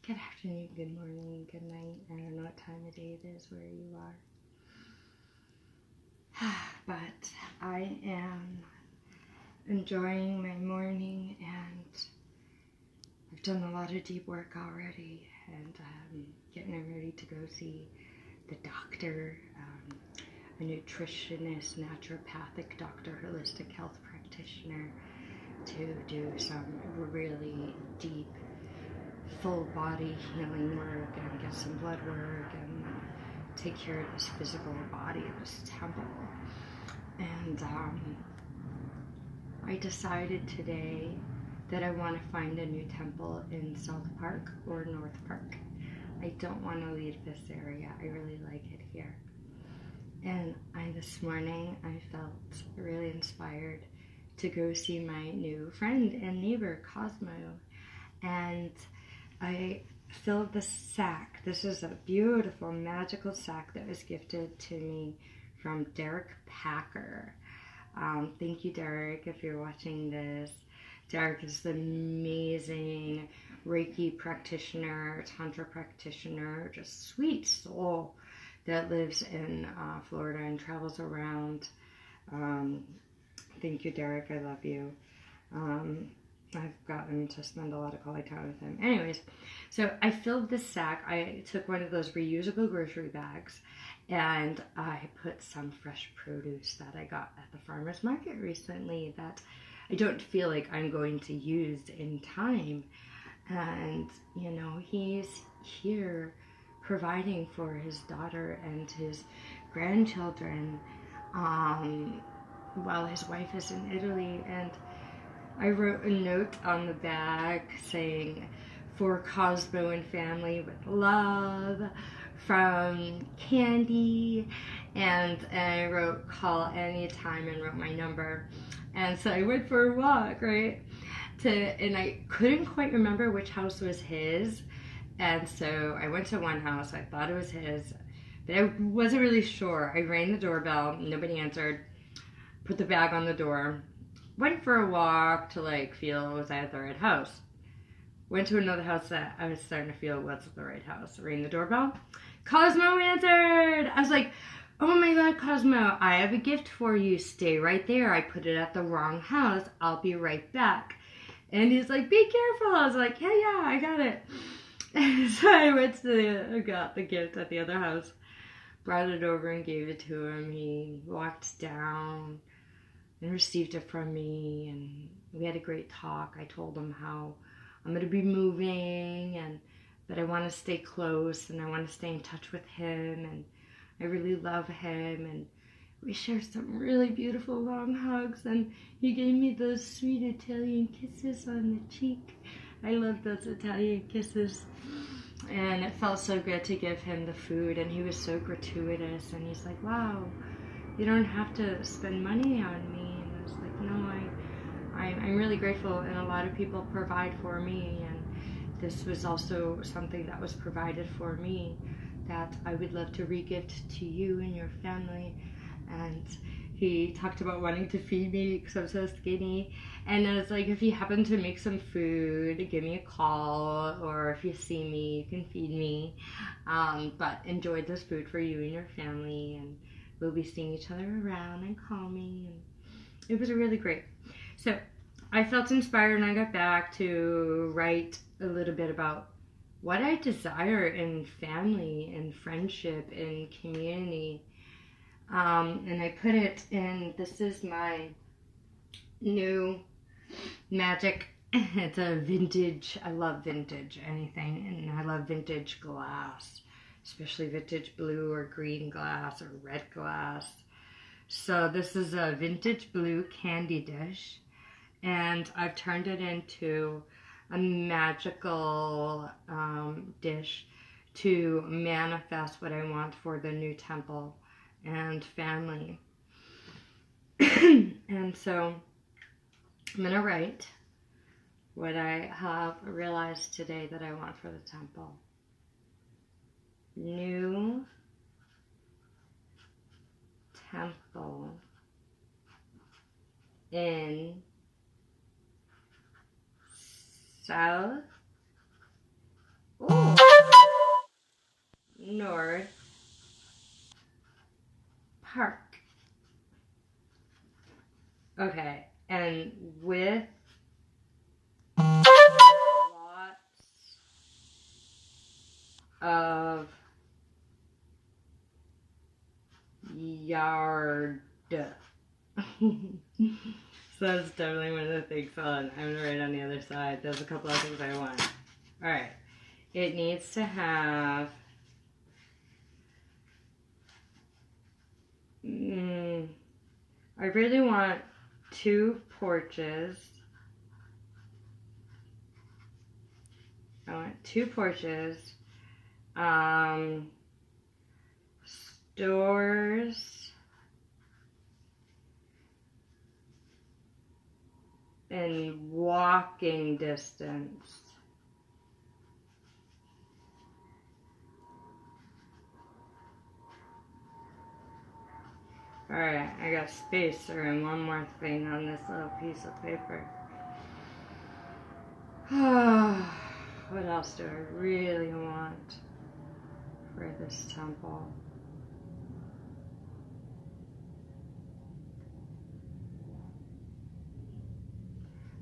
Good afternoon, good morning, good night. I don't know what time of day it is where you are. But I am enjoying my morning, and I've done a lot of deep work already, and getting ready to go see the doctor, a nutritionist, naturopathic doctor, holistic health practitioner, to do some really deep full body healing work and get some blood work and take care of this physical body, this temple. And I decided today that I want to find a new temple in South Park or North Park. I don't want to leave this area. I really like it here. And this morning I felt really inspired to go see my new friend and neighbor, Cosmo. And I filled the sack. This is a beautiful, magical sack that was gifted to me from Derek Packer. Thank you, Derek, if you're watching this. Derek is an amazing Reiki practitioner, Tantra practitioner, just sweet soul that lives in Florida and travels around. Thank you, Derek. I love you. I've gotten to spend a lot of quality time with him. Anyways, so I filled this sack. I took one of those reusable grocery bags, and I put some fresh produce that I got at the farmer's market recently that I don't feel like I'm going to use in time. And, you know, he's here providing for his daughter and his grandchildren while his wife is in Italy. And I wrote a note on the bag saying, "For Cosmo and family with love, from Candy," and I wrote "call anytime" and wrote my number. And so I went for a walk, right? And I couldn't quite remember which house was his. And so I went to one house. I thought it was his, but I wasn't really sure. I rang the doorbell. Nobody answered. Put the bag on the door. Went for a walk to feel was I at the right house. Went to another house that I was starting to feel was the right house. Rang the doorbell. Cosmo answered. I was like, "Oh my God, Cosmo, I have a gift for you. Stay right there. I put it at the wrong house. I'll be right back." And he's like, "Be careful." I was like, yeah, I got it. And so I got the gift at the other house, brought it over and gave it to him. He walked down and received it from me, and we had a great talk. I told him how I'm going to be moving and that I want to stay close and I want to stay in touch with him, and I really love him, and we shared some really beautiful long hugs, and he gave me those sweet Italian kisses on the cheek. I love those Italian kisses, and it felt so good to give him the food, and he was so gratuitous, and he's like, "Wow, you don't have to spend money on me." And I was like, "No, I'm really grateful, and a lot of people provide for me, and this was also something that was provided for me that I would love to re-gift to you and your family." And he talked about wanting to feed me because I'm so skinny, and I was like, "If you happen to make some food, give me a call, or if you see me, you can feed me, but enjoy this food for you and your family, and we'll be seeing each other around, and call me." And it was really great. So I felt inspired, and I got back to write a little bit about what I desire in family and friendship and community. And I put it in, this is my new magic. It's a vintage, I love vintage anything, and I love vintage glass, especially vintage blue or green glass or red glass. So this is a vintage blue candy dish, and I've turned it into a magical dish to manifest what I want for the new temple and family. And so I'm going to write what I have realized today that I want for the temple. New temple in South. Ooh. North Park. Okay, and with lots of yard. So that's definitely one of the things on. I'm gonna write on the other side. There's a couple of things I want. Alright. It needs to have I really want 2 porches. I want 2 porches. Stores in walking distance. Alright, I got space and one more thing on this little piece of paper. What else do I really want for this temple?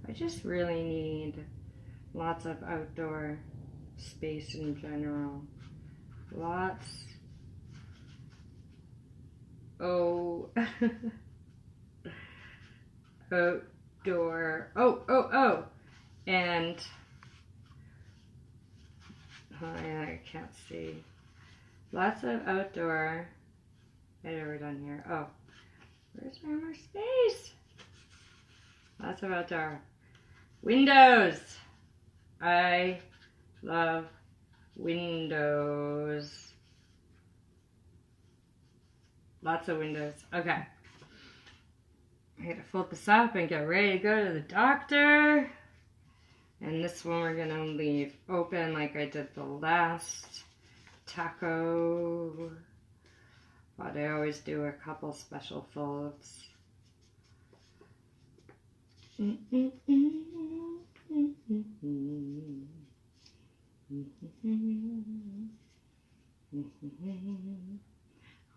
I just really need lots of outdoor space in general. Lots. Outdoor. And yeah, I can't see. Lots of outdoor. I have it on here. Oh, where's my more space? Lots of outdoor. Windows. I love windows. Lots of windows. Okay. I gotta fold this up and get ready to go to the doctor. And this one we're gonna leave open like I did the last taco. But I always do a couple special folds.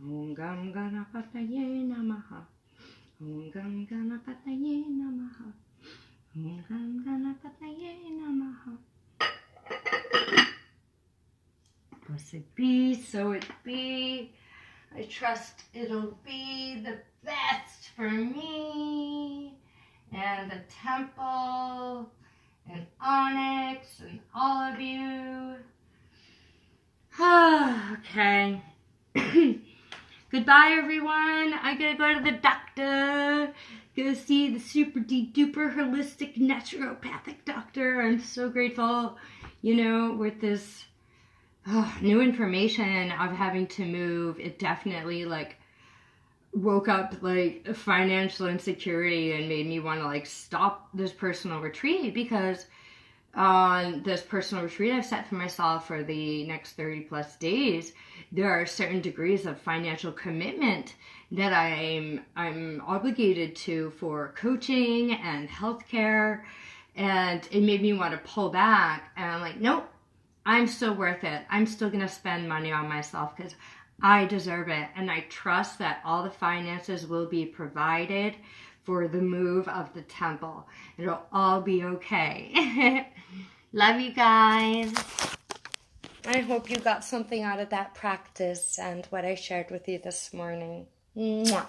Om Gam Ganapataye Namaha. Om Gam Ganapataye Namaha. Om Gam Ganapataye Namaha. Blessed be, so it be. I trust it'll be the best for me and the temple and Onyx and all of you. Okay. Goodbye, everyone. I gotta go to the doctor. Go see the super duper holistic naturopathic doctor. I'm so grateful, with this new information of having to move. It definitely woke up financial insecurity and made me want to stop this personal retreat, because on this personal retreat I've set for myself for the next 30 plus days, there are certain degrees of financial commitment that I'm obligated to for coaching and healthcare, and it made me want to pull back. And I'm like, nope, I'm still worth it. I'm still gonna spend money on myself because I deserve it, and I trust that all the finances will be provided for the move of the temple. It'll all be okay. Love you guys. I hope you got something out of that practice and what I shared with you this morning. Mwah.